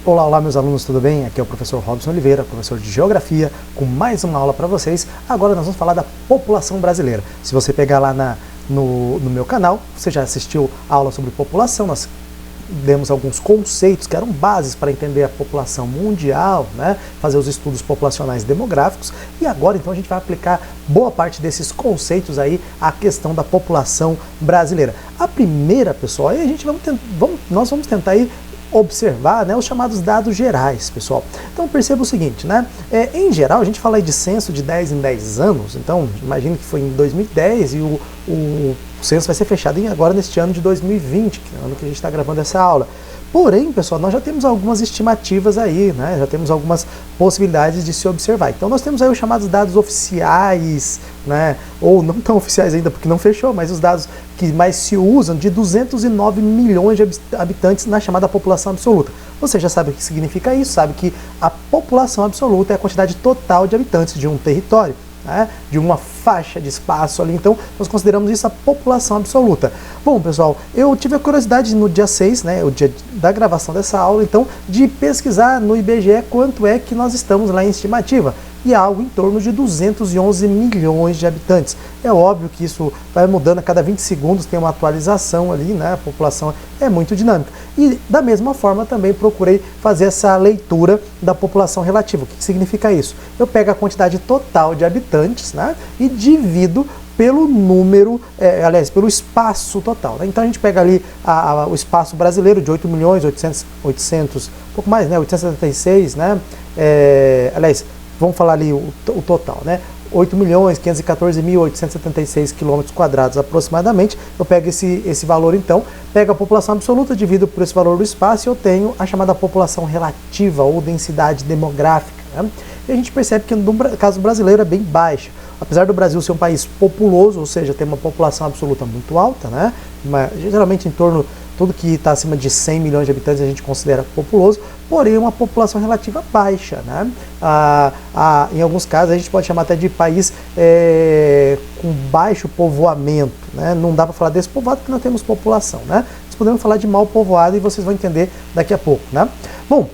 Olá, olá meus alunos, tudo bem? Aqui é o professor Robson Oliveira, professor de Geografia, com mais uma aula para vocês. Agora nós vamos falar da população brasileira. Se você pegar lá no meu canal, você já assistiu a aula sobre população, nós demos alguns conceitos que eram bases para entender a população mundial, né? Fazer os estudos populacionais demográficos, e agora então a gente vai aplicar boa parte desses conceitos aí à questão da população brasileira. A primeira, pessoal, aí a gente nós vamos tentar aí observar, né, os chamados dados gerais, pessoal. Então perceba o seguinte, né, em geral a gente fala aí de censo de 10 em 10 anos, então imagine que foi em 2010 e o censo vai ser fechado agora neste ano de 2020, que é o ano que a gente está gravando essa aula. Porém, pessoal, nós já temos algumas estimativas aí, né? Já temos algumas possibilidades de se observar. Então nós temos aí os chamados dados oficiais, né? Ou não tão oficiais ainda, porque não fechou, mas os dados que mais se usam de 209 milhões de habitantes na chamada população absoluta. Você já sabe o que significa isso, sabe que a população absoluta é a quantidade total de habitantes de um território, né, de uma faixa de espaço ali, então nós consideramos isso a população absoluta. Bom, pessoal, eu tive a curiosidade no dia 6, né, o dia da gravação dessa aula, então, de pesquisar no IBGE quanto é que nós estamos lá em estimativa, e é algo em torno de 211 milhões de habitantes. É óbvio que isso vai mudando a cada 20 segundos, tem uma atualização ali, né, a população é muito dinâmica. E da mesma forma também procurei fazer essa leitura da população relativa. O que significa isso? Eu pego a quantidade total de habitantes, né, e divido pelo número, pelo espaço total, né? Então a gente pega ali o espaço brasileiro de 8 milhões, 800, um pouco mais, né, 876, né, vamos falar ali o total, né, 8.514.876 km² aproximadamente. Eu pego esse valor então, pego a população absoluta, divido por esse valor do espaço e eu tenho a chamada população relativa ou densidade demográfica, né? E a gente percebe que no caso brasileiro é bem baixa. Apesar do Brasil ser um país populoso, ou seja, ter uma população absoluta muito alta, né? Geralmente em torno, tudo que está acima de 100 milhões de habitantes a gente considera populoso, porém uma população relativa baixa, né? Em alguns casos a gente pode chamar até de país com baixo povoamento, né? Não dá para falar desse povoado porque nós temos população, né? Nós podemos falar de mal povoado e vocês vão entender daqui a pouco, né? Bom,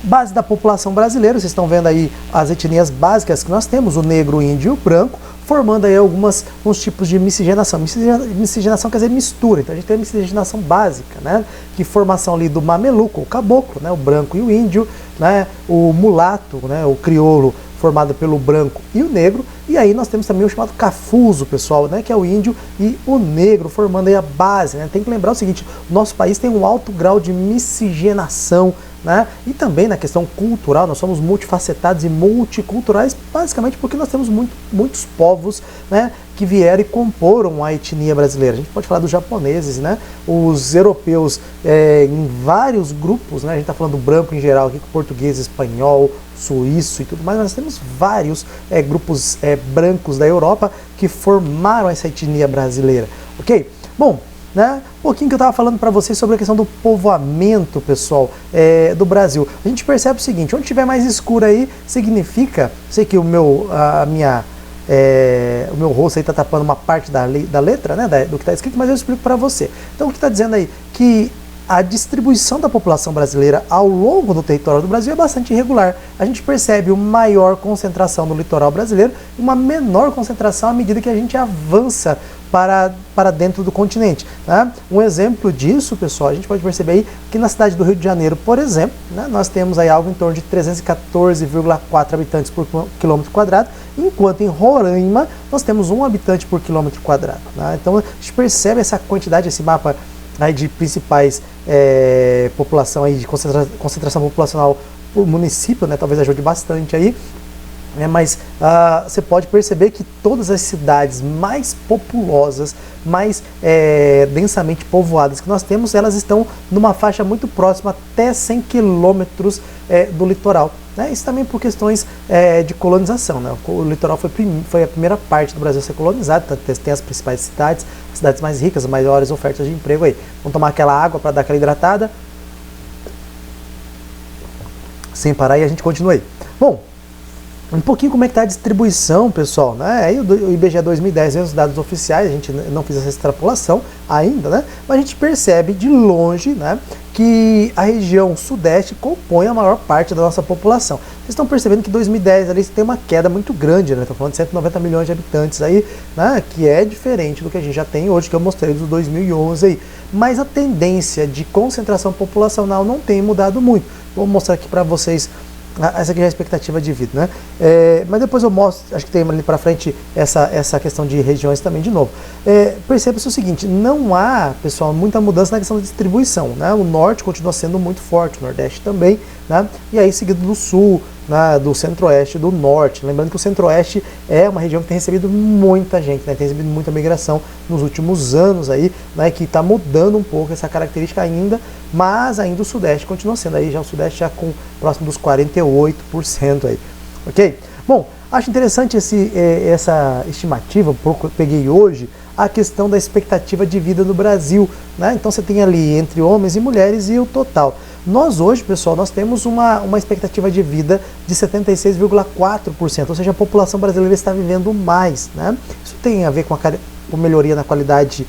base da população brasileira, vocês estão vendo aí as etnias básicas que nós temos, o negro, o índio e o branco, formando aí uns tipos de miscigenação. Miscigenação quer dizer mistura, então a gente tem a miscigenação básica, né? Que formação ali do mameluco, o caboclo, né? O branco e o índio, né? O mulato, né? O crioulo, formado pelo branco e o negro, e aí nós temos também o chamado cafuso, pessoal, né, que é o índio e o negro, formando aí a base, né? Tem que lembrar o seguinte, o nosso país tem um alto grau de miscigenação, né? E também na questão cultural, nós somos multifacetados e multiculturais, basicamente porque nós temos muitos povos, né, que vieram e comporam a etnia brasileira. A gente pode falar dos japoneses, né, os europeus em vários grupos, né, a gente está falando do branco em geral aqui, português, espanhol, suíço e tudo mais, mas nós temos vários grupos brancos da Europa que formaram essa etnia brasileira, ok? Bom, né, um pouquinho que eu estava falando para vocês sobre a questão do povoamento, pessoal, do Brasil. A gente percebe o seguinte, onde tiver mais escuro aí, significa, sei que o meu rosto aí está tapando uma parte da letra, né, do que está escrito, mas eu explico para você. Então o que está dizendo aí? Que a distribuição da população brasileira ao longo do território do Brasil é bastante irregular. A gente percebe uma maior concentração no litoral brasileiro e uma menor concentração à medida que a gente avança para dentro do continente, né? Um exemplo disso, pessoal, a gente pode perceber aí que na cidade do Rio de Janeiro, por exemplo, né, nós temos aí algo em torno de 314,4 habitantes por quilômetro quadrado, enquanto em Roraima nós temos 1 habitante por quilômetro quadrado, né? Então a gente percebe essa quantidade, esse mapa aí de principais população aí de concentração populacional por município, né? Talvez ajude bastante aí. Mas você pode perceber que todas as cidades mais populosas, mais densamente povoadas que nós temos, elas estão numa faixa muito próxima, até 100 quilômetros do litoral, né? Isso também por questões de colonização, né? O litoral foi a primeira parte do Brasil a ser colonizado, tem as principais cidades, as cidades mais ricas, as maiores ofertas de emprego aí. Vamos tomar aquela água para dar aquela hidratada, sem parar, e a gente continua aí. Bom, um pouquinho como é que está a distribuição, pessoal, né? Aí o IBGE 2010 vem os dados oficiais, a gente não fez essa extrapolação ainda, né? Mas a gente percebe de longe, né, que a região sudeste compõe a maior parte da nossa população. Vocês estão percebendo que 2010 ali tem uma queda muito grande, né? Estou falando de 190 milhões de habitantes aí, né? Que é diferente do que a gente já tem hoje, que eu mostrei do 2011 aí. Mas a tendência de concentração populacional não tem mudado muito. Vou mostrar aqui para vocês. Essa aqui é a expectativa de vida, né? Mas depois eu mostro, acho que tem ali para frente essa questão de regiões também de novo. Perceba-se o seguinte, não há, pessoal, muita mudança na questão da distribuição, né? O norte continua sendo muito forte, o nordeste também, né? E aí seguido do sul, né? Do centro-oeste, do norte. Lembrando que o centro-oeste é uma região que tem recebido muita gente, né? Tem recebido muita migração nos últimos anos aí, né? Que está mudando um pouco essa característica ainda, mas ainda o sudeste continua sendo aí, já o sudeste já com próximo dos 48% aí, ok? Bom, acho interessante essa estimativa, pouco eu peguei hoje, a questão da expectativa de vida no Brasil, né? Então você tem ali entre homens e mulheres e o total. Nós hoje, pessoal, nós temos uma expectativa de vida de 76,4%, ou seja, a população brasileira está vivendo mais, né? Isso tem a ver com melhoria na qualidade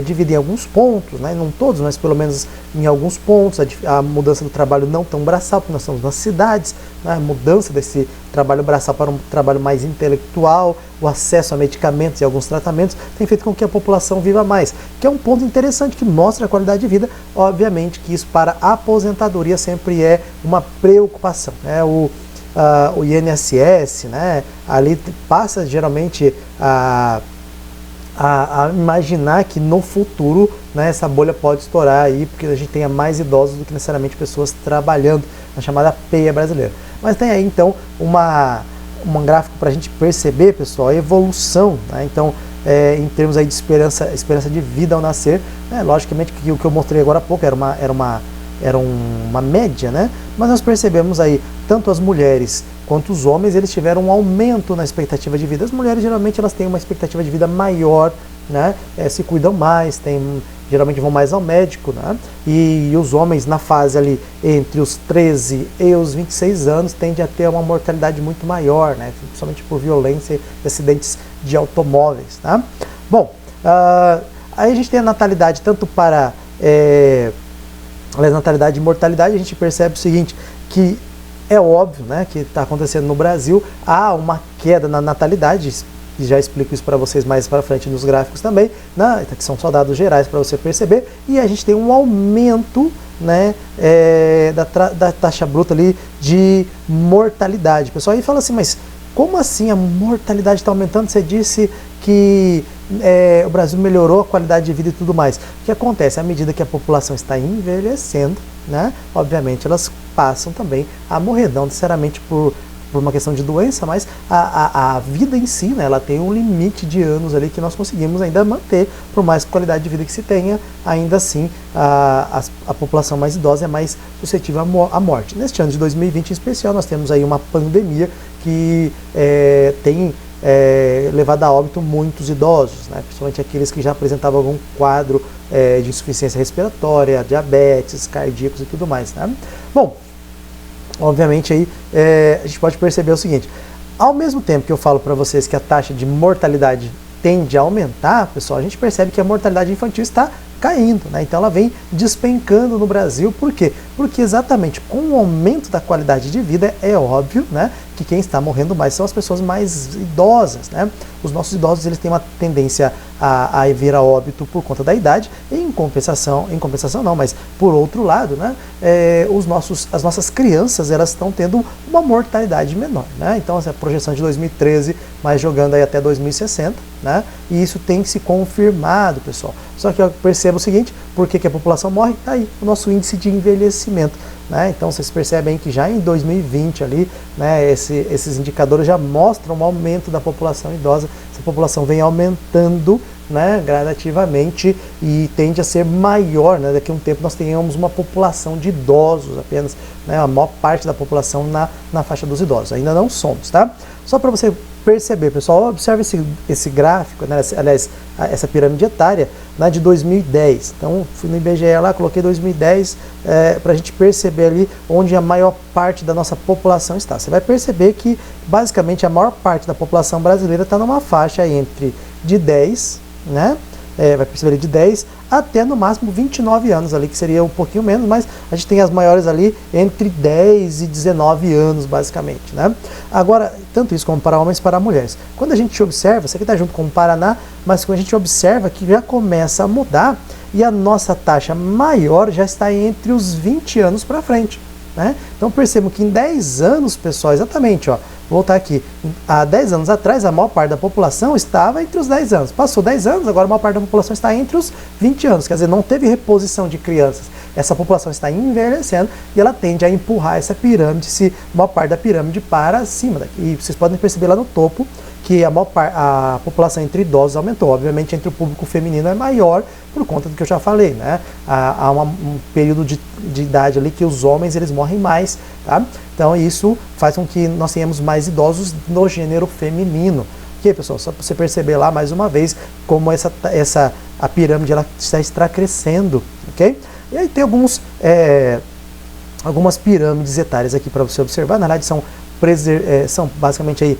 de vida em alguns pontos, né? Não todos, mas pelo menos em alguns pontos, a mudança do trabalho não tão braçal, porque nós estamos nas cidades, né? A mudança desse trabalho braçal para um trabalho mais intelectual, o acesso a medicamentos e alguns tratamentos, tem feito com que a população viva mais, que é um ponto interessante que mostra a qualidade de vida. Obviamente que isso para a aposentadoria sempre é uma preocupação, né? O INSS, né? Ali passa geralmente a imaginar que no futuro, né, essa bolha pode estourar aí, porque a gente tenha mais idosos do que necessariamente pessoas trabalhando, na chamada peia brasileira. Mas tem aí então um gráfico para a gente perceber, pessoal, a evolução, né? Então, em termos aí de esperança de vida ao nascer, né? Logicamente que o que eu mostrei agora há pouco era uma média, né? Mas nós percebemos aí, tanto as mulheres quanto os homens, eles tiveram um aumento na expectativa de vida. As mulheres, geralmente, elas têm uma expectativa de vida maior, né? Se cuidam mais, geralmente vão mais ao médico, né? E os homens, na fase ali entre os 13 e os 26 anos, tendem a ter uma mortalidade muito maior, né? Principalmente por violência e acidentes de automóveis, tá? Bom, aí a gente tem a natalidade tanto para natalidade e mortalidade. A gente percebe o seguinte, que é óbvio, né, que está acontecendo no Brasil, há uma queda na natalidade, e já explico isso para vocês mais para frente nos gráficos também, né, que são só dados gerais para você perceber, e a gente tem um aumento, né, da taxa bruta ali de mortalidade. O pessoal aí fala assim, mas como assim a mortalidade está aumentando? Você disse que o Brasil melhorou a qualidade de vida e tudo mais. O que acontece? À medida que a população está envelhecendo, né, obviamente elas passam também a morrer, não necessariamente por uma questão de doença, mas a vida em si, né, ela tem um limite de anos ali que nós conseguimos ainda manter, por mais qualidade de vida que se tenha, ainda assim a população mais idosa é mais suscetível à morte. Neste ano de 2020 em especial, nós temos aí uma pandemia que tem levado a óbito muitos idosos, né, principalmente aqueles que já apresentavam algum quadro de insuficiência respiratória, diabetes, cardíacos e tudo mais, né? Bom, obviamente aí a gente pode perceber o seguinte, ao mesmo tempo que eu falo para vocês que a taxa de mortalidade tende a aumentar, pessoal, a gente percebe que a mortalidade infantil está caindo, né? Então ela vem despencando no Brasil. Por quê? Porque exatamente com o aumento da qualidade de vida, é óbvio, né, que quem está morrendo mais são as pessoas mais idosas, né? Os nossos idosos, eles têm uma tendência a vir a óbito por conta da idade, em compensação não, mas por outro lado, né, as nossas crianças, elas estão tendo uma mortalidade menor, né? Então essa projeção de 2013, mas jogando aí até 2060, né? E isso tem se confirmado, pessoal. Só que eu percebo o seguinte, por que a população morre? Tá aí o nosso índice de envelhecimento, né? Então vocês percebem que já em 2020 ali, né, esses indicadores já mostram um aumento da população idosa. Essa população vem aumentando, né, gradativamente, e tende a ser maior, né? Daqui a um tempo nós tenhamos uma população de idosos apenas, né? A maior parte da população na faixa dos idosos. Ainda não somos, tá? Só para você perceber, pessoal, observe esse gráfico, né? Aliás, essa pirâmide etária, né, de 2010. Então, fui no IBGE lá, coloquei 2010 para a gente perceber ali onde a maior parte da nossa população está. Você vai perceber que, basicamente, a maior parte da população brasileira está numa faixa entre de 10, né, vai perceber ali de 10 até no máximo 29 anos ali, que seria um pouquinho menos, mas a gente tem as maiores ali entre 10 e 19 anos, basicamente, né? Agora, tanto isso como para homens e para mulheres. Quando a gente observa, isso aqui está junto com o Paraná, mas quando a gente observa que já começa a mudar e a nossa taxa maior já está entre os 20 anos para frente, né? Então percebam que em 10 anos, pessoal, exatamente, ó, vou voltar aqui, há 10 anos atrás a maior parte da população estava entre os 10 anos, passou 10 anos, agora a maior parte da população está entre os 20 anos, quer dizer, não teve reposição de crianças, essa população está envelhecendo e ela tende a empurrar essa pirâmide, a maior parte da pirâmide para cima daqui. E vocês podem perceber lá no topo que a população entre idosos aumentou. Obviamente, entre o público feminino é maior por conta do que eu já falei, né? Há um período de idade ali que os homens eles morrem mais, tá? Então isso faz com que nós tenhamos mais idosos no gênero feminino. Ok, pessoal? Só para você perceber lá mais uma vez como a pirâmide ela está crescendo, ok? E aí tem algumas pirâmides etárias aqui para você observar. Na verdade são basicamente aí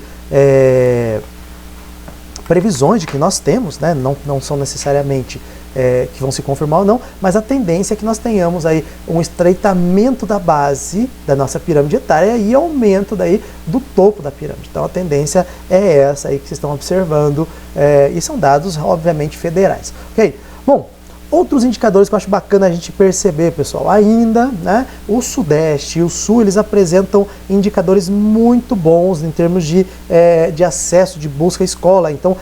previsões de que nós temos, né? Não são necessariamente que vão se confirmar ou não, mas a tendência é que nós tenhamos aí um estreitamento da base da nossa pirâmide etária e aumento daí do topo da pirâmide. Então a tendência é essa aí que vocês estão observando, e são dados obviamente federais. Ok? Bom, outros indicadores que eu acho bacana a gente perceber, pessoal, ainda, né, o Sudeste e o Sul, eles apresentam indicadores muito bons em termos de acesso, de busca à escola. Então,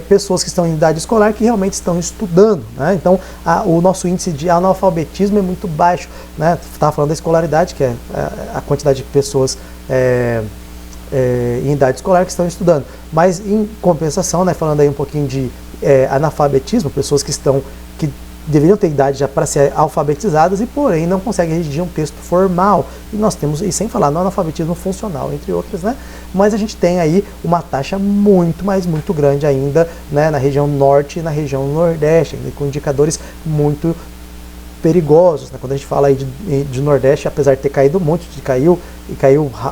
pessoas que estão em idade escolar que realmente estão estudando, né? Então, o nosso índice de analfabetismo é muito baixo, né? Estava falando da escolaridade, que é a quantidade de pessoas em idade escolar que estão estudando. Mas, em compensação, né, falando aí um pouquinho de analfabetismo, pessoas que deveriam ter idade já para ser alfabetizadas e porém não conseguem redigir um texto formal. E nós temos, e sem falar no analfabetismo funcional, entre outras, né? Mas a gente tem aí uma taxa muito grande ainda, né, na região norte e na região nordeste, com indicadores muito perigosos, né? Quando a gente fala aí de Nordeste, apesar de ter caído muito, caiu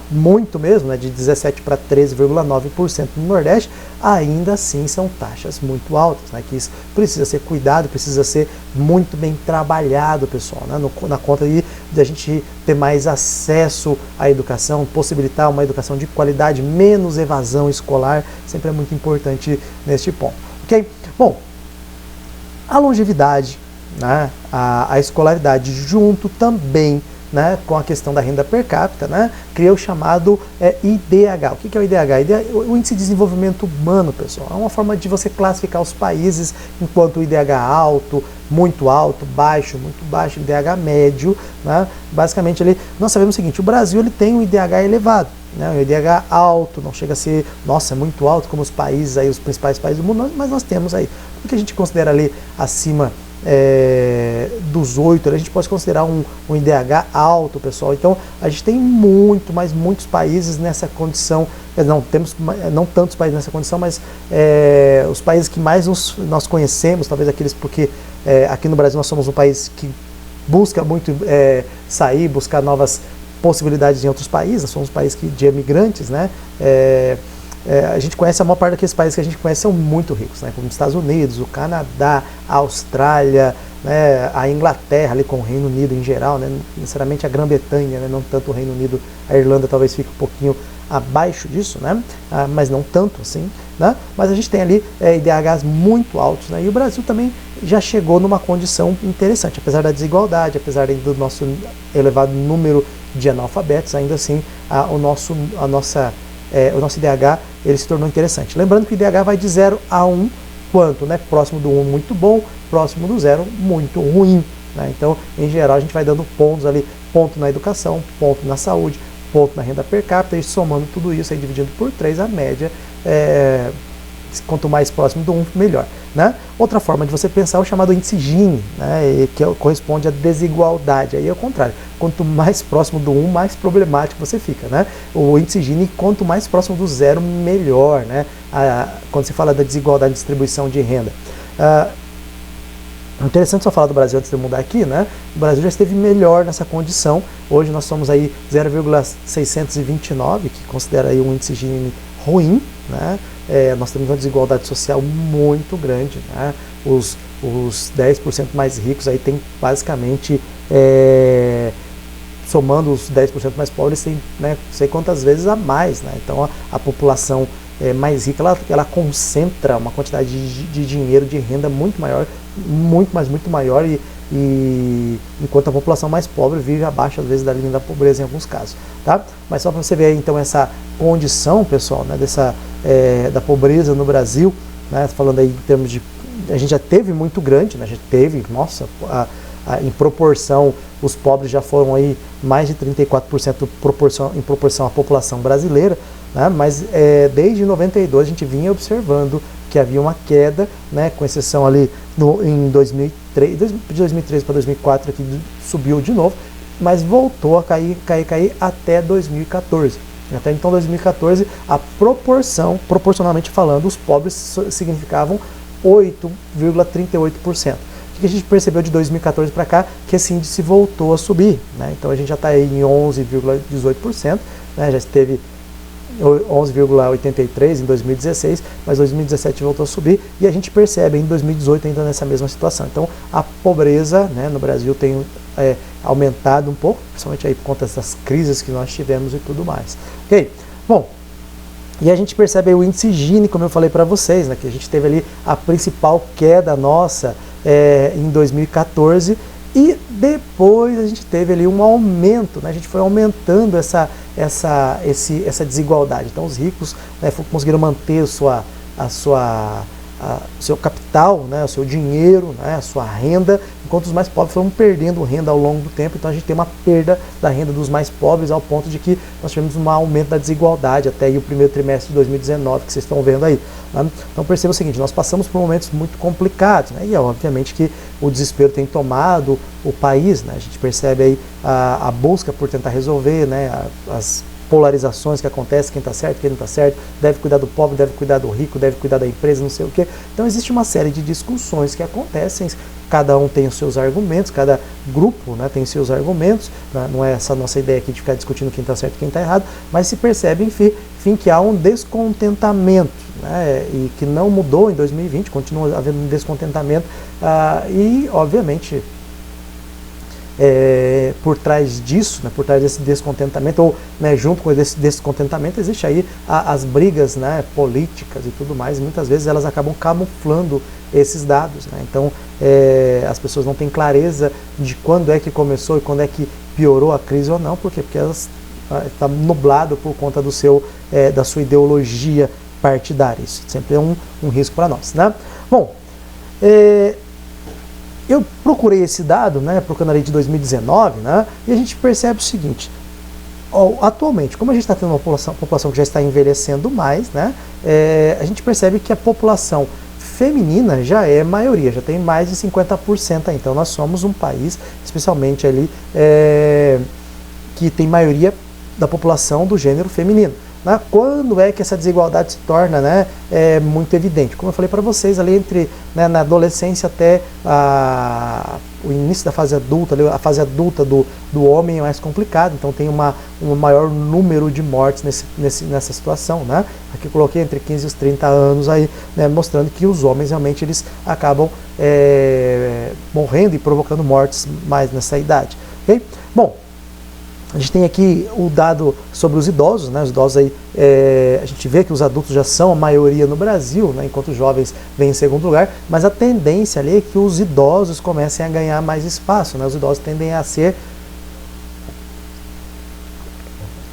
muito mesmo, né? De 17 para 13,9% no Nordeste, ainda assim são taxas muito altas, né? Que isso precisa ser cuidado, precisa ser muito bem trabalhado, pessoal, né? Na conta de a gente ter mais acesso à educação, possibilitar uma educação de qualidade, menos evasão escolar, sempre é muito importante neste ponto, ok? Bom, a longevidade, né, a escolaridade junto também, né, com a questão da renda per capita, né, cria o chamado IDH. O que é o IDH? O Índice de Desenvolvimento Humano, pessoal. É uma forma de você classificar os países enquanto o IDH alto, muito alto, baixo, muito baixo, IDH médio, né. Basicamente nós sabemos o seguinte, o Brasil ele tem um IDH elevado, né, um IDH alto, não chega a ser, nossa, muito alto como os países aí, os principais países do mundo, mas nós temos aí, o que a gente considera ali acima dos 8, a gente pode considerar um IDH alto, pessoal. Então a gente tem muitos países nessa condição, não tantos países nessa condição, mas os países que mais nós conhecemos, talvez aqueles, porque aqui no Brasil nós somos um país que busca muito buscar novas possibilidades em outros países, nós somos um país de imigrantes, né? A gente conhece, a maior parte daqueles países que a gente conhece são muito ricos, né? Como os Estados Unidos, o Canadá, a Austrália, né? A Inglaterra, ali com o Reino Unido em geral, né? Sinceramente a Grã-Bretanha, né? Não tanto o Reino Unido, a Irlanda talvez fique um pouquinho abaixo disso, né? Mas não tanto assim, né? Mas a gente tem ali IDHs muito altos, né? E o Brasil também já chegou numa condição interessante, apesar da desigualdade, apesar do nosso elevado número de analfabetos, ainda assim o nosso IDH ele se tornou interessante. Lembrando que o IDH vai de 0 a 1, quanto? Né? Próximo do 1 muito bom, próximo do 0 muito ruim, né? Então, em geral, a gente vai dando pontos ali, ponto na educação, ponto na saúde, ponto na renda per capita, e somando tudo isso, aí, dividindo por 3, a média, quanto mais próximo do 1, melhor, né? Outra forma de você pensar é o chamado índice Gini, né, que corresponde à desigualdade. Aí é o contrário, quanto mais próximo do 1, mais problemático você fica, né? O índice Gini, quanto mais próximo do 0, melhor, né? Quando se fala da desigualdade de distribuição de renda. Interessante só falar do Brasil antes de eu mudar aqui, né? O Brasil já esteve melhor nessa condição. Hoje nós somos aí 0,629, que considera aí um índice Gini ruim, né? Nós temos uma desigualdade social muito grande, né? os 10% mais ricos aí tem basicamente, somando os 10% mais pobres, tem, né, não sei quantas vezes a mais, né? Então a população mais rica, ela concentra uma quantidade de dinheiro, de renda muito maior, muito maior, e enquanto a população mais pobre vive abaixo, às vezes, da linha da pobreza em alguns casos, tá? Mas só para você ver aí, então, essa condição, pessoal, né, da pobreza no Brasil, né, falando aí em termos de... A gente já teve muito grande, né, a gente teve, nossa, em proporção, os pobres já foram aí mais de 34% em proporção à população brasileira, né, mas desde 92 a gente vinha observando que havia uma queda, né, com exceção ali em 2003, de 2013 para 2004 aqui subiu de novo, mas voltou a cair até 2014. Até então, 2014, a proporcionalmente falando, os pobres significavam 8,38%. O que a gente percebeu de 2014 para cá? Que esse índice voltou a subir, né? Então a gente já está aí em 11,18%, né? Já esteve 11,83 em 2016, mas 2017 voltou a subir, e a gente percebe em 2018 ainda nessa mesma situação. Então a pobreza, né, no Brasil tem aumentado um pouco, principalmente aí por conta dessas crises que nós tivemos e tudo mais. Ok? Bom, e a gente percebe aí o índice Gini, como eu falei para vocês, né, que a gente teve ali a principal queda nossa em 2014, e depois a gente teve ali um aumento, né? A gente foi aumentando essa desigualdade. Então os ricos, né, conseguiram manter o seu capital, né, o seu dinheiro, né, a sua renda, enquanto os mais pobres foram perdendo renda ao longo do tempo. Então a gente tem uma perda da renda dos mais pobres, ao ponto de que nós tivemos um aumento da desigualdade até aí o primeiro trimestre de 2019, que vocês estão vendo aí, né? Então perceba o seguinte, nós passamos por momentos muito complicados, né, e obviamente que o desespero tem tomado o país, né? A gente percebe aí a busca por tentar resolver, né, as polarizações que acontecem, quem está certo, quem não está certo, deve cuidar do pobre, deve cuidar do rico, deve cuidar da empresa, não sei o quê. Então existe uma série de discussões que acontecem, cada um tem os seus argumentos, cada grupo, né, tem seus argumentos, né? Não é essa nossa ideia aqui de ficar discutindo quem está certo e quem está errado, mas se percebe, enfim, que há um descontentamento, né, e que não mudou em 2020, continua havendo um descontentamento, e obviamente por trás disso, né, por trás desse descontentamento, ou, né, junto com esse descontentamento, existe aí as brigas, né, políticas e tudo mais, e muitas vezes elas acabam camuflando esses dados, né? Então as pessoas não têm clareza de quando é que começou e quando é que piorou a crise ou não. Por quê? Porque elas estão nublado por conta da sua ideologia partidária. Isso sempre é um risco para nós, né? Bom, eu procurei esse dado, né, procurando ali de 2019, né, e a gente percebe o seguinte: atualmente, como a gente está tendo uma população que já está envelhecendo mais, né, a gente percebe que a população feminina já é maioria, já tem mais de 50% aí. Então nós somos um país, especialmente ali, que tem maioria da população do gênero feminino. Né? Quando é que essa desigualdade se torna, né, muito evidente? Como eu falei para vocês, ali né, na adolescência até o início da fase adulta, a fase adulta do homem é mais complicado, então tem um maior número de mortes nessa situação, né? Aqui eu coloquei entre 15 e os 30 anos aí, né, mostrando que os homens realmente eles acabam morrendo e provocando mortes mais nessa idade. Okay? Bom, a gente tem aqui o dado sobre os idosos, né? Os idosos aí, a gente vê que os adultos já são a maioria no Brasil, né? Enquanto os jovens vêm em segundo lugar, mas a tendência ali é que os idosos comecem a ganhar mais espaço, né? Os idosos tendem a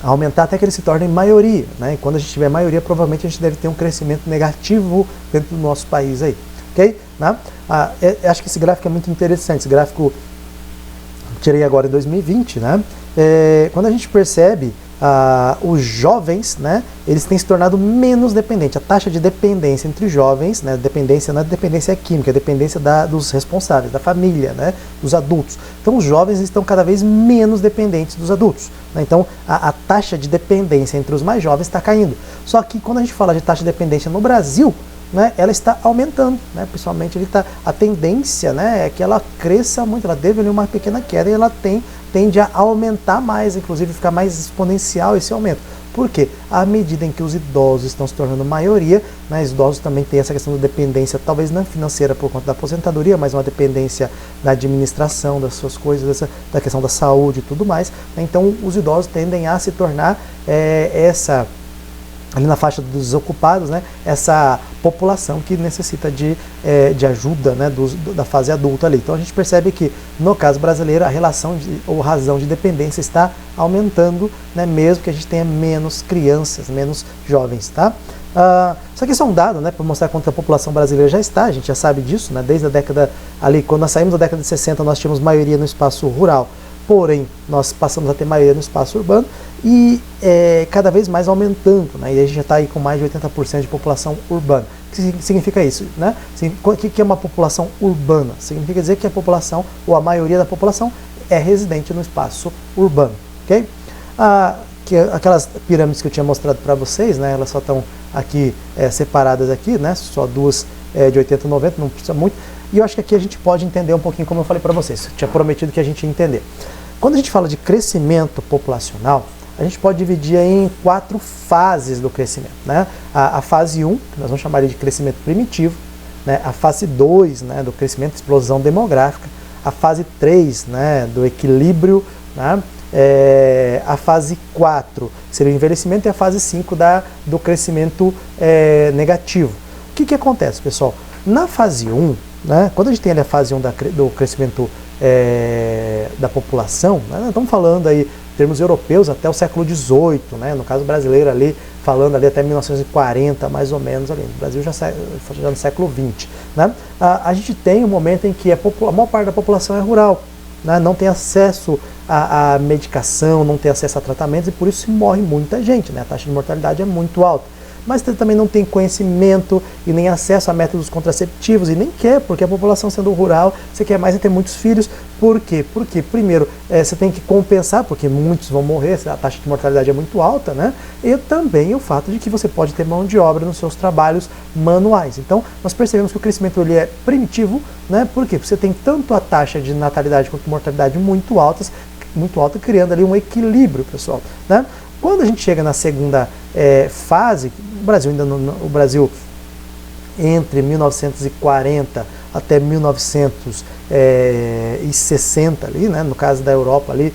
aumentar até que eles se tornem maioria, né? E quando a gente tiver maioria, provavelmente a gente deve ter um crescimento negativo dentro do nosso país aí, ok? Né? Acho que esse gráfico é muito interessante, esse gráfico tirei agora em 2020, né? Quando a gente percebe os jovens, né, eles têm se tornado menos dependentes. A taxa de dependência entre jovens, né, dependência não é dependência química, é dependência dos responsáveis, da família, né, dos adultos. Então os jovens estão cada vez menos dependentes dos adultos, né? Então a taxa de dependência entre os mais jovens está caindo. Só que quando a gente fala de taxa de dependência no Brasil, né, ela está aumentando, né? Principalmente a tendência, né, é que ela cresça muito, ela teve ali uma pequena queda e ela tende a aumentar mais, inclusive ficar mais exponencial esse aumento. Por quê? À medida em que os idosos estão se tornando maioria, né, os idosos também têm essa questão de dependência, talvez não financeira por conta da aposentadoria, mas uma dependência da administração das suas coisas, da questão da saúde e tudo mais. Então, os idosos tendem a se tornar ali na faixa dos desocupados, né, essa população que necessita de ajuda, né, da fase adulta ali. Então a gente percebe que, no caso brasileiro, a relação ou razão de dependência está aumentando, né, mesmo que a gente tenha menos crianças, menos jovens. Tá? Isso aqui é só um dado, né, para mostrar quanto a população brasileira já está, a gente já sabe disso, né, desde a década, ali, quando nós saímos da década de 60, nós tínhamos maioria no espaço rural. Porém, nós passamos a ter maioria no espaço urbano e cada vez mais aumentando, né? E a gente já está aí com mais de 80% de população urbana. O que significa isso? Né? O que é uma população urbana? Significa dizer que a população, ou a maioria da população, é residente no espaço urbano. Okay? Aquelas pirâmides que eu tinha mostrado para vocês, né? Elas só estão aqui separadas aqui, né? Só duas de 80 e 90, não precisa muito. E eu acho que aqui a gente pode entender um pouquinho, como eu falei para vocês. Eu tinha prometido que a gente ia entender. Quando a gente fala de crescimento populacional, a gente pode dividir em 4 fases do crescimento. Né? A fase 1, que nós vamos chamar de crescimento primitivo, né? A fase 2, né, do crescimento, explosão demográfica, a fase 3, né, do equilíbrio, né? A fase 4 seria o envelhecimento e a fase 5 do crescimento negativo. O que acontece, pessoal? Na fase 1, né, quando a gente tem ali a fase 1 do crescimento da população, né, nós estamos falando aí em termos europeus até o século XVIII, né, no caso brasileiro ali, falando ali até 1940 mais ou menos, ali, no Brasil já no século XX. Né, a gente tem um momento em que a maior parte da população é rural, né, não tem acesso à medicação, não tem acesso a tratamentos e por isso morre muita gente, né, a taxa de mortalidade é muito alta. Mas também não tem conhecimento e nem acesso a métodos contraceptivos e nem quer, porque a população sendo rural, você quer mais ter muitos filhos. Por quê? Porque, primeiro, você tem que compensar, porque muitos vão morrer, a taxa de mortalidade é muito alta, né? E também o fato de que você pode ter mão de obra nos seus trabalhos manuais. Então, nós percebemos que o crescimento ele é primitivo, né? Por quê? Porque você tem tanto a taxa de natalidade quanto mortalidade muito alta, criando ali um equilíbrio, pessoal, né? Quando a gente chega na segunda fase, o Brasil entre 1940 até 1960 ali, né, no caso da Europa ali,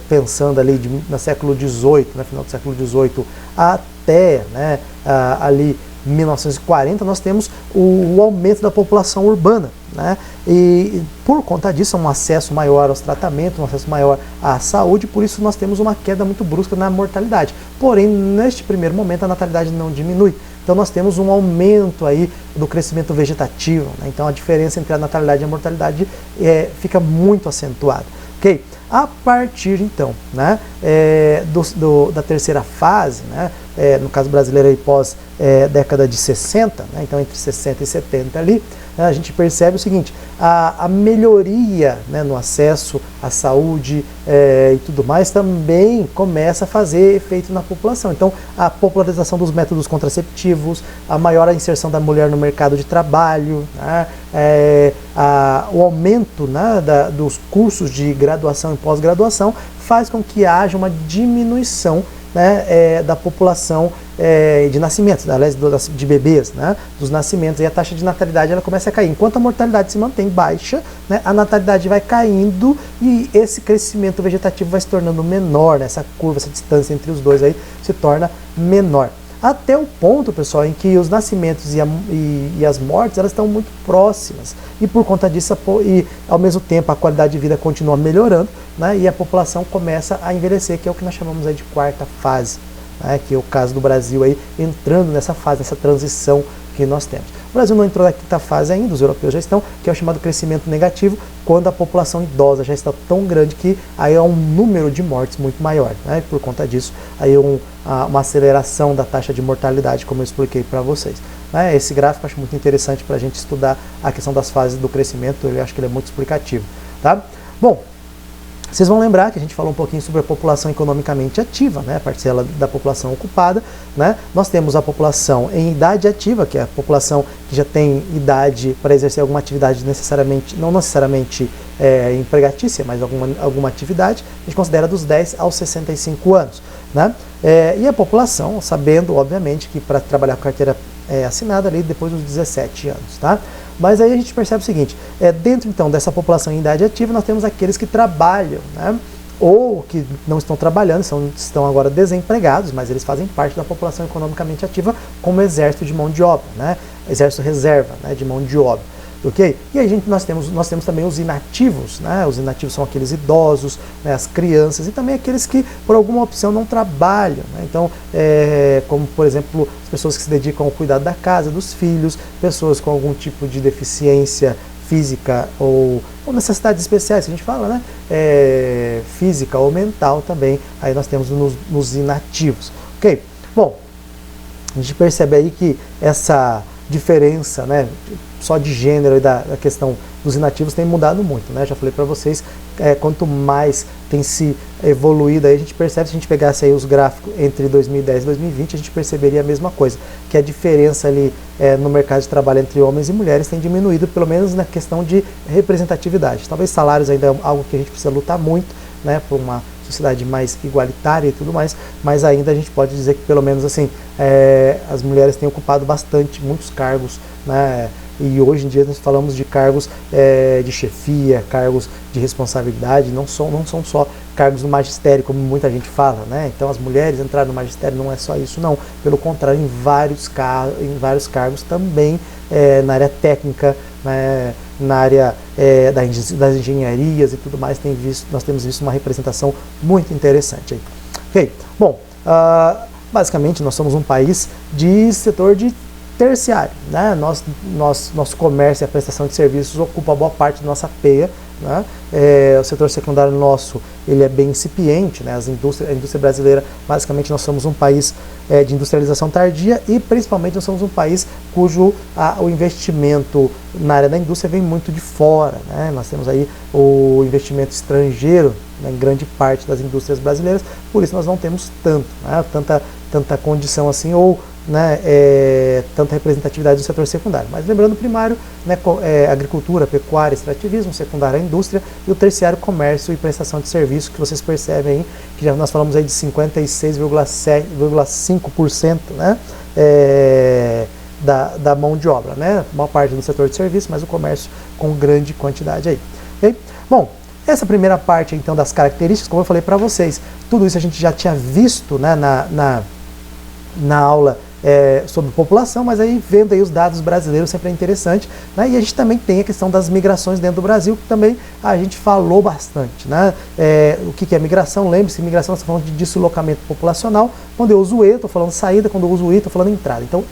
pensando ali no século XVIII, no final do século XVIII até, né, ali 1940, nós temos o aumento da população urbana, né? E por conta disso, um acesso maior aos tratamentos, um acesso maior à saúde, por isso nós temos uma queda muito brusca na mortalidade. Porém, neste primeiro momento, a natalidade não diminui. Então nós temos um aumento aí do crescimento vegetativo, né? Então a diferença entre a natalidade e a mortalidade fica muito acentuada. Okay? A partir então, né, da terceira fase, né, no caso brasileiro aí pós década de 60, né, então entre 60 e 70 ali, a gente percebe o seguinte, a melhoria, né, no acesso à saúde e tudo mais também começa a fazer efeito na população. Então a popularização dos métodos contraceptivos, a maior inserção da mulher no mercado de trabalho, né, o aumento, né, dos cursos de graduação e pós-graduação faz com que haja uma diminuição, né, da população de nascimentos, aliás, de bebês, né, dos nascimentos, e a taxa de natalidade ela começa a cair. Enquanto a mortalidade se mantém baixa, né, a natalidade vai caindo e esse crescimento vegetativo vai se tornando menor, né, essa curva, essa distância entre os dois aí se torna menor. Até o ponto, pessoal, em que os nascimentos e as mortes elas estão muito próximas. E por conta disso, e ao mesmo tempo, a qualidade de vida continua melhorando, né, e a população começa a envelhecer, que é o que nós chamamos aí de quarta fase, né, que é o caso do Brasil aí, entrando nessa fase, nessa transição que nós temos. O Brasil não entrou na quinta fase ainda, os europeus já estão, que é o chamado crescimento negativo, quando a população idosa já está tão grande que aí é um número de mortes muito maior, né? E por conta disso, aí uma aceleração da taxa de mortalidade, como eu expliquei para vocês. Né? Esse gráfico eu acho muito interessante para a gente estudar a questão das fases do crescimento, eu acho que ele é muito explicativo. Tá? Bom, Vocês vão lembrar que a gente falou um pouquinho sobre a população economicamente ativa, né, a parcela da população ocupada, né? Nós temos a população em idade ativa, que é a população que já tem idade para exercer alguma atividade não necessariamente empregatícia, mas alguma atividade, a gente considera dos 10 aos 65 anos, né? E a população, sabendo, obviamente, que para trabalhar com carteira assinada ali depois dos 17 anos, tá? Mas aí a gente percebe o seguinte, dentro então dessa população em idade ativa, nós temos aqueles que trabalham, né? Ou que não estão trabalhando, estão agora desempregados, mas eles fazem parte da população economicamente ativa como exército de mão de obra, né? Exército reserva, né, de mão de obra. Okay? E aí nós temos também os inativos, né? Os inativos são aqueles idosos, né? As crianças e também aqueles que por alguma opção não trabalham, né? Então, como por exemplo, as pessoas que se dedicam ao cuidado da casa, dos filhos, pessoas com algum tipo de deficiência física ou necessidades especiais, que a gente fala, né? Física ou mental também, aí nós temos nos inativos. Ok? Bom, a gente percebe aí que essa diferença, né, só de gênero e da questão dos inativos tem mudado muito, né? Já falei para vocês, quanto mais tem se evoluído, aí a gente percebe, se a gente pegasse aí os gráficos entre 2010 e 2020, a gente perceberia a mesma coisa, que a diferença ali no mercado de trabalho entre homens e mulheres tem diminuído, pelo menos na questão de representatividade. Talvez salários ainda é algo que a gente precisa lutar muito, né, por uma sociedade mais igualitária e tudo mais, mas ainda a gente pode dizer que pelo menos assim, as mulheres têm ocupado muitos cargos, né, e hoje em dia nós falamos de cargos de chefia, cargos de responsabilidade, não são só cargos no magistério, como muita gente fala, né? Então as mulheres entraram no magistério, não é só isso não, pelo contrário, em vários cargos também, na área técnica, né, na área das engenharias e tudo mais, nós temos visto uma representação muito interessante aí. Ok, bom, basicamente nós somos um país de setor de terciário, né? Nosso comércio e a prestação de serviços ocupa boa parte da nossa peia, né? O setor secundário nosso, ele é bem incipiente, né? A indústria brasileira, basicamente nós somos um país de industrialização tardia e principalmente nós somos um país cujo o investimento na área da indústria vem muito de fora, né? Nós temos aí o investimento estrangeiro, né, em grande parte das indústrias brasileiras, por isso nós não temos né, tanta condição assim, ou né, tanta representatividade do setor secundário. Mas lembrando, o primário, né, agricultura, pecuária, extrativismo, secundário, a indústria, e o terciário, comércio e prestação de serviço, que vocês percebem aí, que nós falamos aí de 56,5%, né, da mão de obra, né, uma parte do setor de serviço, mas o comércio com grande quantidade aí. Okay? Bom, essa primeira parte então das características, como eu falei para vocês, tudo isso a gente já tinha visto, né, na aula sobre população, mas aí vendo aí os dados brasileiros sempre é interessante, né? E a gente também tem a questão das migrações dentro do Brasil, que também a gente falou bastante, né? O que é migração? Lembre-se, migração nós estamos falando de deslocamento populacional. Quando eu uso e, estou falando saída, quando eu uso i, estou falando entrada. Então,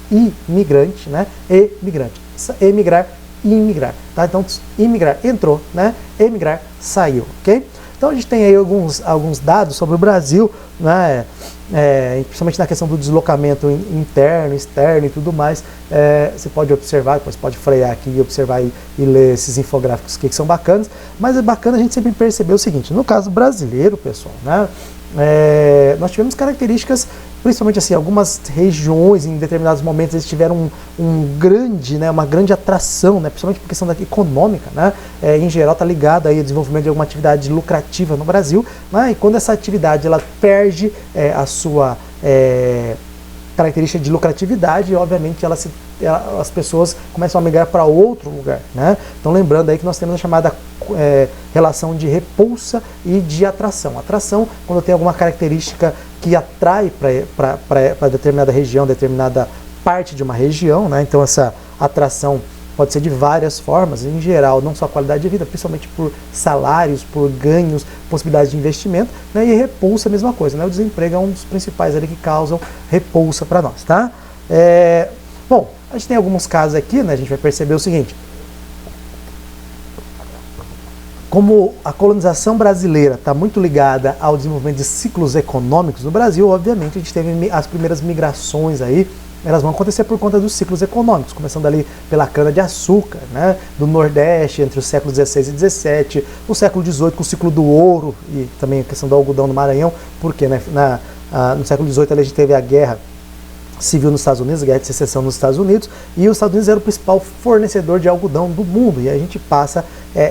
imigrante, né? Emigrante. Emigrar, imigrar, tá? Então, imigrar entrou, né? Emigrar saiu, ok? Então a gente tem aí alguns dados sobre o Brasil, né, principalmente na questão do deslocamento interno, externo e tudo mais. Você pode observar, depois pode frear aqui e observar e ler esses infográficos que são bacanas, mas é bacana a gente sempre perceber o seguinte, no caso brasileiro, pessoal, né, nós tivemos características, principalmente assim, algumas regiões em determinados momentos eles tiveram uma grande atração, né, principalmente por questão econômica, né, em geral está ligada aí ao desenvolvimento de alguma atividade lucrativa no Brasil, né, e quando essa atividade ela perde a sua característica de lucratividade, obviamente as pessoas começam a migrar para outro lugar, né? Então lembrando aí que nós temos a chamada relação de repulsa e de atração. Atração, quando tem alguma característica que atrai para determinada região, determinada parte de uma região, né? Então essa atração pode ser de várias formas, em geral, não só a qualidade de vida, principalmente por salários, por ganhos, possibilidades de investimento, né? E repulsa a mesma coisa, né? O desemprego é um dos principais ali que causam repulsa para nós, tá? Bom, a gente tem alguns casos aqui, né? A gente vai perceber o seguinte: como a colonização brasileira está muito ligada ao desenvolvimento de ciclos econômicos no Brasil, obviamente a gente teve as primeiras migrações aí, elas vão acontecer por conta dos ciclos econômicos, começando ali pela cana-de-açúcar, né, do Nordeste entre os séculos XVI e XVII, o século XVIII com o ciclo do ouro e também a questão do algodão no Maranhão, porque né, no século XVIII a gente teve a guerra civil nos Estados Unidos, guerra de secessão nos Estados Unidos, e os Estados Unidos era o principal fornecedor de algodão do mundo, e a gente passa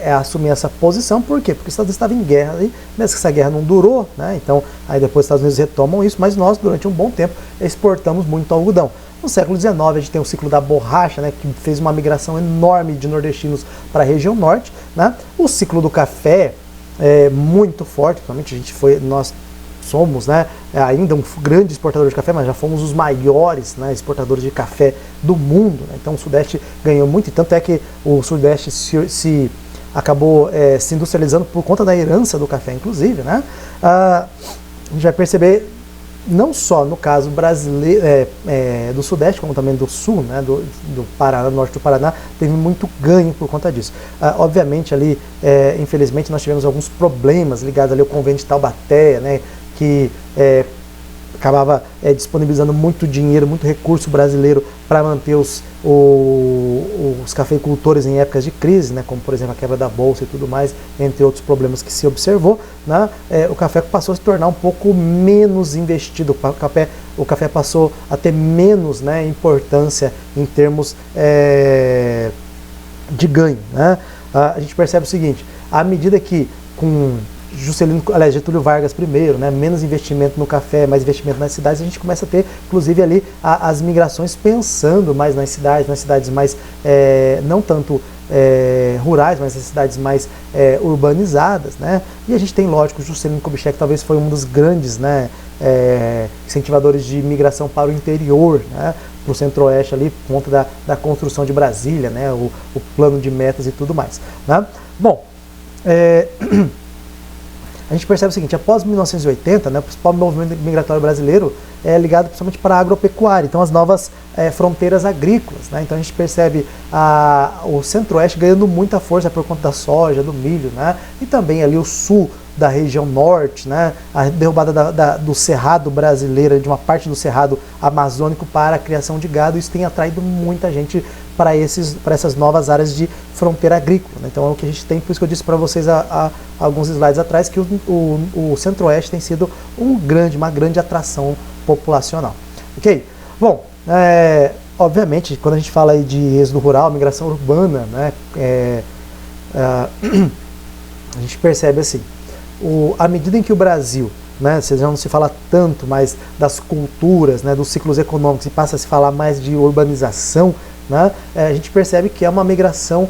a assumir essa posição, por quê? Porque os Estados Unidos estavam em guerra, e mesmo que essa guerra não durou, né, então aí depois os Estados Unidos retomam isso, mas nós durante um bom tempo exportamos muito algodão. No século XIX a gente tem o ciclo da borracha, né, que fez uma migração enorme de nordestinos para a região norte, né, o ciclo do café é muito forte, principalmente nós somos, né, ainda um grande exportador de café, mas já fomos os maiores, né, exportadores de café do mundo, né? Então o Sudeste ganhou muito, e tanto é que o Sudeste se acabou se industrializando por conta da herança do café, inclusive, né? A gente vai perceber, não só no caso brasileiro do Sudeste, como também do Sul, né, do Paraná, norte do Paraná, teve muito ganho por conta disso. Obviamente ali, infelizmente, nós tivemos alguns problemas ligados ali ao convênio de Taubaté, né, que acabava disponibilizando muito dinheiro, muito recurso brasileiro para manter os cafeicultores em épocas de crise, né, como por exemplo a quebra da bolsa e tudo mais, entre outros problemas que se observou, né, o café passou a se tornar um pouco menos investido, o café passou a ter menos, né, importância em termos de ganho, né. A gente percebe o seguinte, à medida que com Getúlio Vargas primeiro, né, menos investimento no café, mais investimento nas cidades, a gente começa a ter, inclusive, ali as migrações pensando mais nas cidades mais, não tanto rurais, mas nas cidades mais urbanizadas, né, e a gente tem, lógico, Juscelino Kubitschek talvez foi um dos grandes, né, incentivadores de migração para o interior, né, para o Centro-Oeste ali, por conta da construção de Brasília, né, o plano de metas e tudo mais, né. Bom, a gente percebe o seguinte, após 1980, né, o principal movimento migratório brasileiro é ligado principalmente para a agropecuária, então as novas fronteiras agrícolas, né, então a gente percebe o Centro-Oeste ganhando muita força por conta da soja, do milho, né, e também ali o sul da região norte, né, a derrubada do cerrado brasileiro, de uma parte do cerrado amazônico para a criação de gado, isso tem atraído muita gente para essas novas áreas de fronteira agrícola, né? Então é o que a gente tem, por isso que eu disse para vocês há alguns slides atrás, que o Centro-Oeste tem sido uma grande atração populacional. Ok? Bom, obviamente, quando a gente fala aí de êxodo rural, migração urbana, né, a gente percebe assim, à medida em que o Brasil, né, já não se fala tanto mais das culturas, né, dos ciclos econômicos, e passa a se falar mais de urbanização, né, a gente percebe que é uma migração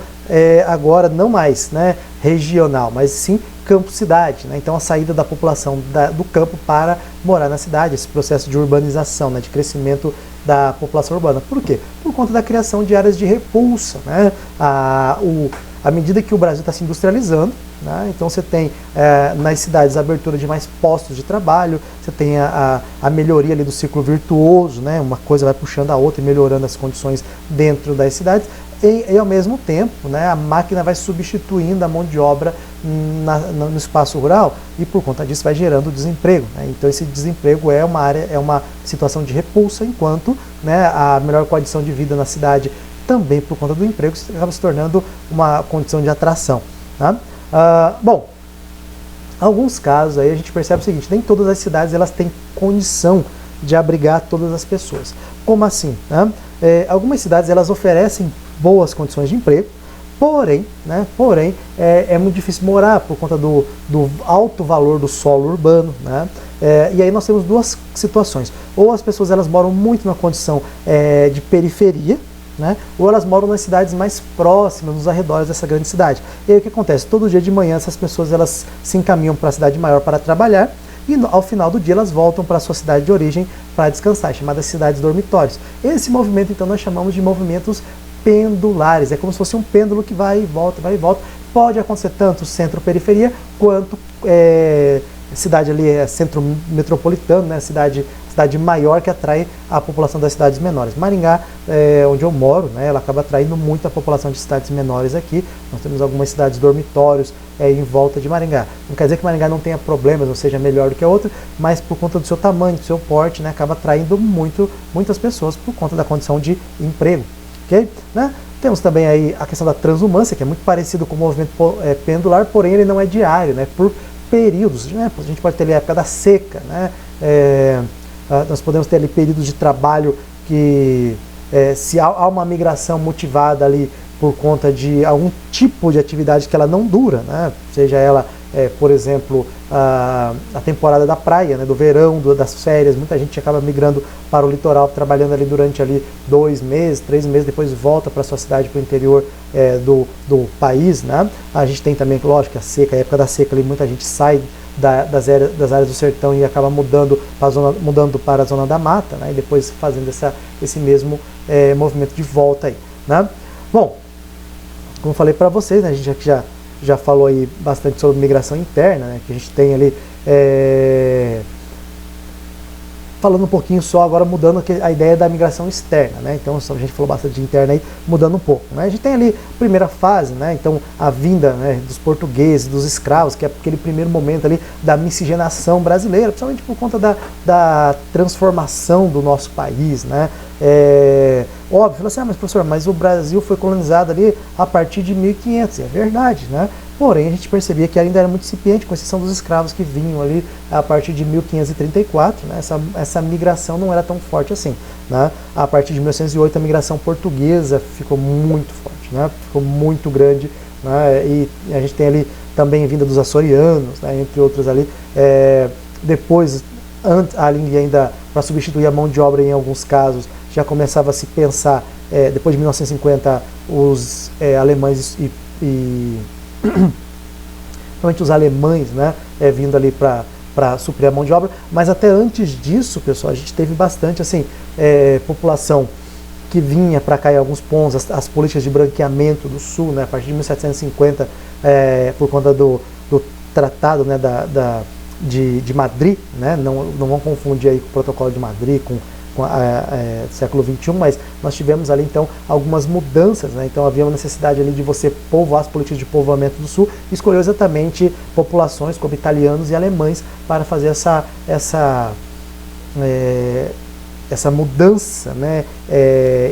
agora não mais, né, regional, mas sim campo-cidade, né, então a saída da população do campo para morar na cidade, esse processo de urbanização, né, de crescimento da população urbana. Por quê? Por conta da criação de áreas de repulsa, né, à medida que o Brasil está se industrializando, né, então você tem nas cidades a abertura de mais postos de trabalho, você tem a melhoria ali do ciclo virtuoso, né, uma coisa vai puxando a outra e melhorando as condições dentro das cidades, e ao mesmo tempo, né, a máquina vai substituindo a mão de obra no espaço rural, e por conta disso vai gerando desemprego, né, então esse desemprego é uma situação de repulsa, enquanto, né, a melhor condição de vida na cidade também por conta do emprego acaba se tornando uma condição de atração, né? Bom, em alguns casos aí a gente percebe o seguinte, nem todas as cidades elas têm condição de abrigar todas as pessoas. Como assim? Né? Algumas cidades elas oferecem boas condições de emprego, porém é muito difícil morar por conta do alto valor do solo urbano, né? E aí nós temos duas situações, ou as pessoas elas moram muito na condição de periferia, né? Ou elas moram nas cidades mais próximas, nos arredores dessa grande cidade. E aí o que acontece? Todo dia de manhã essas pessoas elas se encaminham para a cidade maior para trabalhar e ao final do dia elas voltam para a sua cidade de origem para descansar, chamadas cidades dormitórios. Esse movimento então nós chamamos de movimentos pendulares, é como se fosse um pêndulo que vai e volta, vai e volta. Pode acontecer tanto centro-periferia quanto cidade ali é centro metropolitano, né? Cidade maior que atrai a população das cidades menores. Maringá, onde eu moro, né, ela acaba atraindo muito a população de cidades menores aqui. Nós temos algumas cidades dormitórios em volta de Maringá. Não quer dizer que Maringá não tenha problemas, ou seja, melhor do que a outra, mas por conta do seu tamanho, do seu porte, né, acaba atraindo muitas pessoas por conta da condição de emprego. Okay? Né? Temos também aí a questão da transumância, que é muito parecido com o movimento pendular, porém ele não é diário, né, por períodos. Né? A gente pode ter ali a época da seca, né? Nós podemos ter ali períodos de trabalho que, se há uma migração motivada ali por conta de algum tipo de atividade que ela não dura, né? Seja ela, por exemplo, a temporada da praia, né? Do verão, das férias, muita gente acaba migrando para o litoral, trabalhando ali durante ali 2 meses, 3 meses, depois volta para a sua cidade, para o interior do país, né? A gente tem também, lógico, a seca, a época da seca ali, muita gente sai das áreas do sertão e acaba mudando para a zona da mata, né, e depois fazendo esse mesmo movimento de volta aí, né? Bom, como eu falei para vocês, né, a gente já falou aí bastante sobre migração interna, né, que a gente tem ali, falando um pouquinho só, agora mudando a ideia da migração externa, né? Então a gente falou bastante de interna aí, mudando um pouco, né? A gente tem ali a primeira fase, né? Então a vinda, né, dos portugueses, dos escravos, que é aquele primeiro momento ali da miscigenação brasileira, principalmente por conta da transformação do nosso país, né? Óbvio, falou assim, mas professor, mas o Brasil foi colonizado ali a partir de 1500, é verdade, né? Porém, a gente percebia que ainda era muito incipiente, com exceção dos escravos que vinham ali a partir de 1534, né? Essa migração não era tão forte assim, né? A partir de 1908, a migração portuguesa ficou muito forte, né? Ficou muito grande, né? E a gente tem ali também a vinda dos açorianos, né? Entre outros ali. Depois, ali ainda para substituir a mão de obra em alguns casos, já começava a se pensar, depois de 1950, os alemães principalmente os alemães, né, vindo ali para suprir a mão de obra, mas até antes disso, pessoal, a gente teve bastante assim, população que vinha para cá em alguns pontos, as políticas de branqueamento do Sul, né, a partir de 1750, por conta do Tratado, né, de Madrid, né, não vamos confundir aí com o Protocolo de Madrid, com século XXI, mas nós tivemos ali então algumas mudanças, né? Então havia uma necessidade ali de você povoar as políticas de povoamento do Sul, e escolheu exatamente populações como italianos e alemães para fazer essa mudança, né,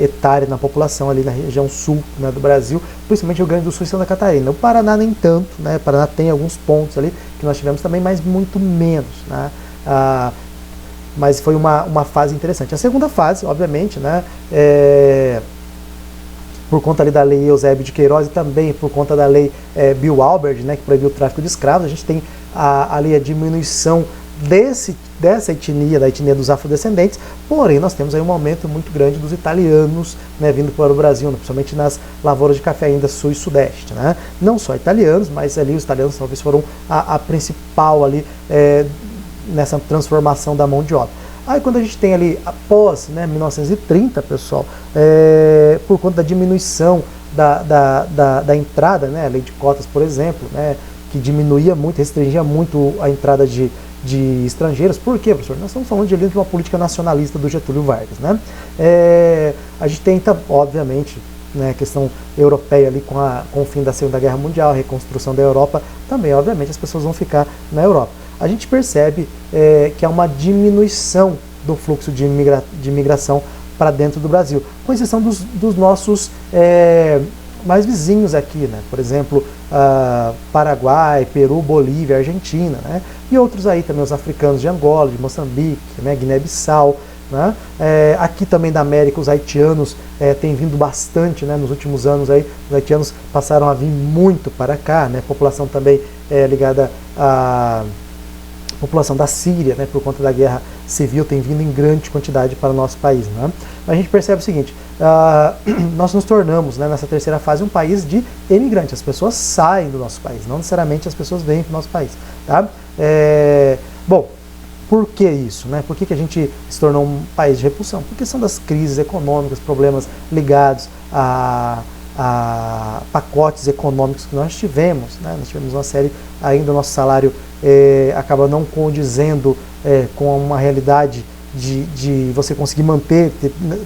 etária na população ali na região sul, né, do Brasil, principalmente Rio Grande do Sul e Santa Catarina. O Paraná nem tanto, né? O Paraná tem alguns pontos ali que nós tivemos também, mas muito menos, né? Mas foi uma fase interessante. A segunda fase, obviamente, né, por conta ali da lei Eusébio de Queiroz e também por conta da lei Bill Albert, né, que proibiu o tráfico de escravos, a gente tem ali a diminuição dessa etnia, da etnia dos afrodescendentes, porém nós temos aí um aumento muito grande dos italianos, né, vindo para o Brasil, principalmente nas lavouras de café ainda sul e sudeste, né? Não só italianos, mas ali os italianos talvez foram a principal ali, nessa transformação da mão de obra. Aí quando a gente tem ali, após, né, 1930, pessoal, por conta da diminuição da entrada, né, a lei de cotas, por exemplo, né, que diminuía muito, restringia muito a entrada de estrangeiros. Por quê, professor? Nós estamos falando de uma política nacionalista do Getúlio Vargas, né? A gente tenta, obviamente, né, a questão europeia ali com o fim da Segunda Guerra Mundial, a reconstrução da Europa, também, obviamente, as pessoas vão ficar na Europa. A gente percebe que há uma diminuição do fluxo de imigração para dentro do Brasil, com exceção dos nossos mais vizinhos aqui, né? Por exemplo, Paraguai, Peru, Bolívia, Argentina, né? E outros aí também, os africanos de Angola, de Moçambique, né? Guiné-Bissau, né? Aqui também da América, os haitianos têm vindo bastante, né? Nos últimos anos aí, os haitianos passaram a vir muito para cá, né? A população também ligada à população da Síria, né? Por conta da guerra civil, tem vindo em grande quantidade para o nosso país, né? A gente percebe o seguinte, nós nos tornamos, né, nessa terceira fase, um país de emigrantes. As pessoas saem do nosso país, não necessariamente as pessoas vêm para o nosso país, tá? Bom, por que isso, né? Por que a gente se tornou um país de repulsão? Porque são das crises econômicas, problemas ligados pacotes econômicos que nós tivemos, né? Nós tivemos uma série, ainda o nosso salário acaba não condizendo com uma realidade de você conseguir manter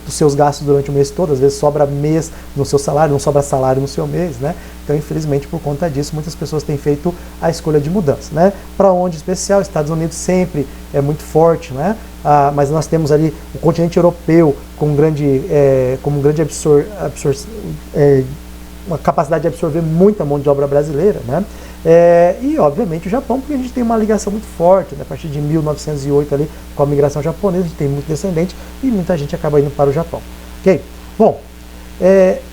os seus gastos durante o mês todo. Às vezes sobra mês no seu salário, não sobra salário no seu mês, né? Então, infelizmente, por conta disso, muitas pessoas têm feito a escolha de mudança, né? Para onde especial, Estados Unidos sempre é muito forte, né? Mas nós temos ali o continente europeu como um grande uma capacidade de absorver muita mão de obra brasileira, né? E obviamente o Japão, porque a gente tem uma ligação muito forte, né? A partir de 1908 ali, com a migração japonesa, a gente tem muito descendente e muita gente acaba indo para o Japão. Ok? Bom,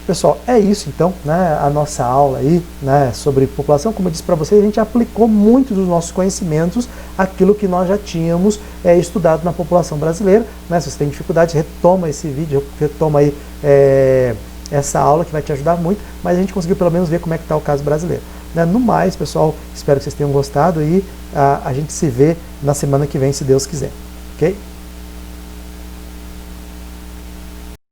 pessoal, é isso então, né? A nossa aula aí, né, sobre população. Como eu disse para vocês, a gente aplicou muito dos nossos conhecimentos aquilo que nós já tínhamos estudado na população brasileira, né? Se você tem dificuldade, retoma esse vídeo, retoma aí essa aula que vai te ajudar muito, mas a gente conseguiu pelo menos ver como é que está o caso brasileiro. No mais, pessoal, espero que vocês tenham gostado e a gente se vê na semana que vem, se Deus quiser. Ok?